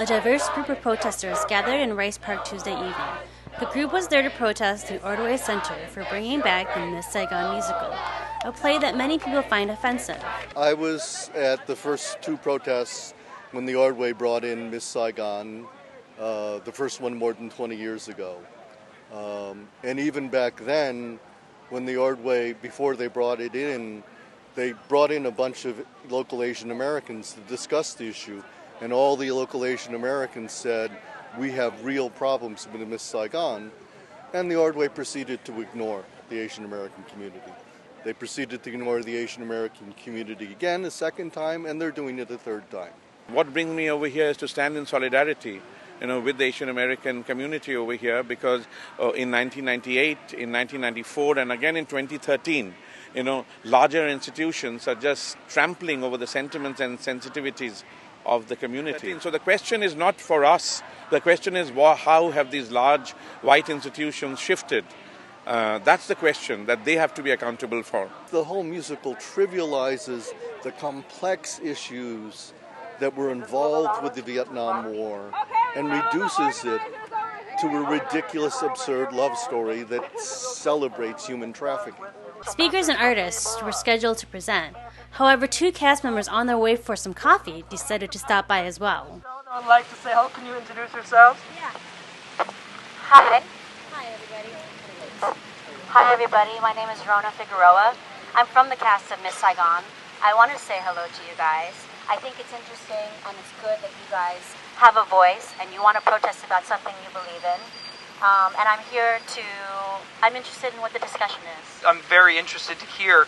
a diverse group of protesters gathered in Rice Park Tuesday evening. The group was there to protest the Ordway Center for bringing back the Miss Saigon musical, a play that many people find offensive. I was at the first two protests when the Ordway brought in Miss Saigon, the first one more than 20 years ago. And even back then, when the Ordway, before they brought it in, they brought in a bunch of local Asian Americans to discuss the issue. And all the local Asian Americans said, we have real problems with Miss Saigon. And the Ordway proceeded to ignore the Asian American community. They proceeded to ignore the Asian American community again a second time, and they're doing it a third time. What brings me over here is to stand in solidarity, with the Asian American community over here, because in 1998, in 1994, and again in 2013, larger institutions are just trampling over the sentiments and sensitivities of the community. So the question is not for us. The question is how have these large white institutions shifted? That's the question that they have to be accountable for. The whole musical trivializes the complex issues that were involved with the Vietnam War and reduces it to a ridiculous, absurd love story that celebrates human trafficking. Speakers and artists were scheduled to present. However, two cast members on their way for some coffee decided to stop by as well. I'd like to say hello. Can you introduce yourselves? Yeah. Hi. Hi, everybody. Hi, everybody. My name is Rona Figueroa. I'm from the cast of Miss Saigon. I wanted to say hello to you guys. I think it's interesting and it's good that you guys have a voice and you want to protest about something you believe in. And I'm interested in what the discussion is. I'm very interested to hear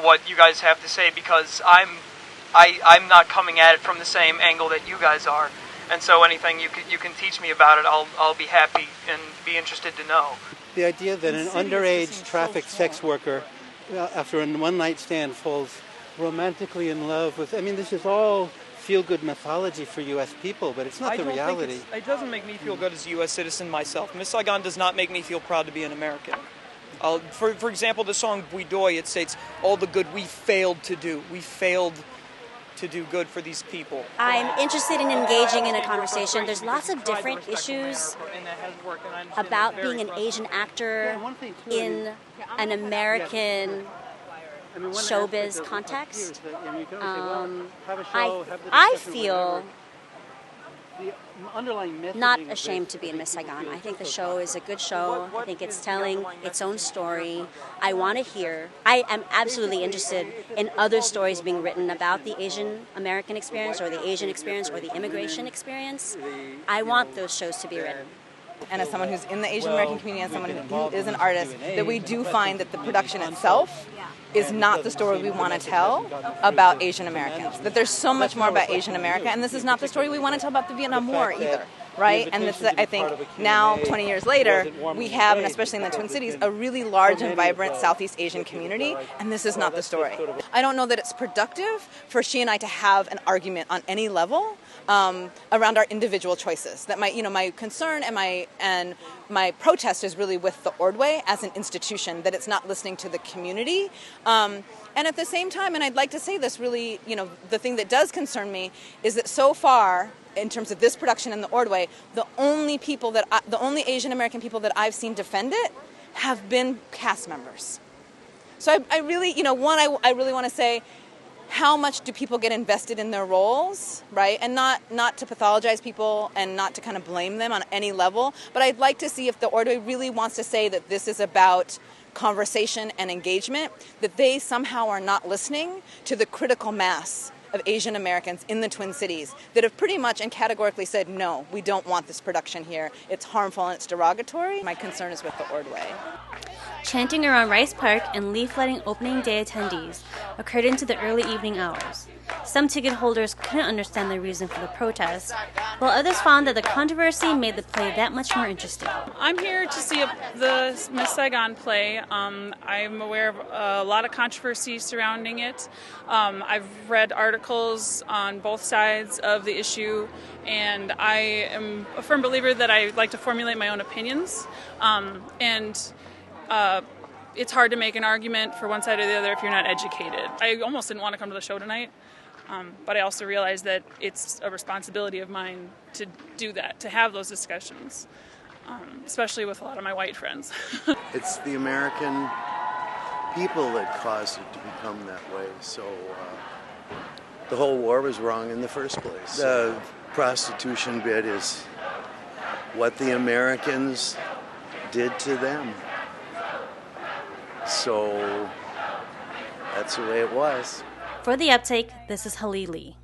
what you guys have to say because I'm not coming at it from the same angle that you guys are. And so anything you can teach me about it, I'll be happy and be interested to know. The idea that an underage trafficked sex worker, after a one-night stand, falls romantically in love with... this is all feel-good mythology for U.S. people, but it's not the reality. It doesn't make me feel good as a U.S. citizen myself. Miss Saigon does not make me feel proud to be an American. For example, the song Bouidoy, it states, all the good we failed to do. We failed to do good for these people. I'm interested in engaging in a conversation. There's lots of different issues about being an Asian actor in an American showbiz context. I feel not ashamed to be in Miss Saigon. I think the show is a good show. I think it's telling its own story. I am absolutely interested in other stories being written about the Asian American experience or the Asian experience or the immigration experience. I want those shows to be written. And as someone who's in the Asian American community and someone who is an artist, that we do find that the production itself is not the story we want to tell about Asian Americans. That there's so much more about Asian America, and this is not the story we want to tell about the Vietnam War either, right? And this, I think now, 20 years later, we have, and especially in the Twin Cities, a really large and vibrant Southeast Asian community, and this is not the story. I don't know that it's productive for she and I to have an argument on any level around our individual choices. That my concern and my protest is really with the Ordway as an institution, that it's not listening to the community. And at the same time, and I'd like to say this really, the thing that does concern me is that so far, in terms of this production and the Ordway, the only Asian American people that I've seen defend it have been cast members. So I really, I really want to say, how much do people get invested in their roles, right? And not to pathologize people and not to kind of blame them on any level, but I'd like to see if the Ordway really wants to say that this is about conversation and engagement, that they somehow are not listening to the critical mass of Asian Americans in the Twin Cities that have pretty much and categorically said, no, we don't want this production here. It's harmful and it's derogatory. My concern is with the Ordway. Chanting around Rice Park and leafletting opening day attendees occurred into the early evening hours. Some ticket holders couldn't understand the reason for the protest, while others found that the controversy made the play that much more interesting. I'm here to see the Miss Saigon play. I'm aware of a lot of controversy surrounding it. I've read articles on both sides of the issue, and I am a firm believer that I like to formulate my own opinions. It's hard to make an argument for one side or the other if you're not educated. I almost didn't want to come to the show tonight. But I also realize that it's a responsibility of mine to do that, to have those discussions, especially with a lot of my white friends. It's the American people that caused it to become that way. So the whole war was wrong in the first place. The prostitution bit is what the Americans did to them. So that's the way it was. For The Uptake, this is Halili.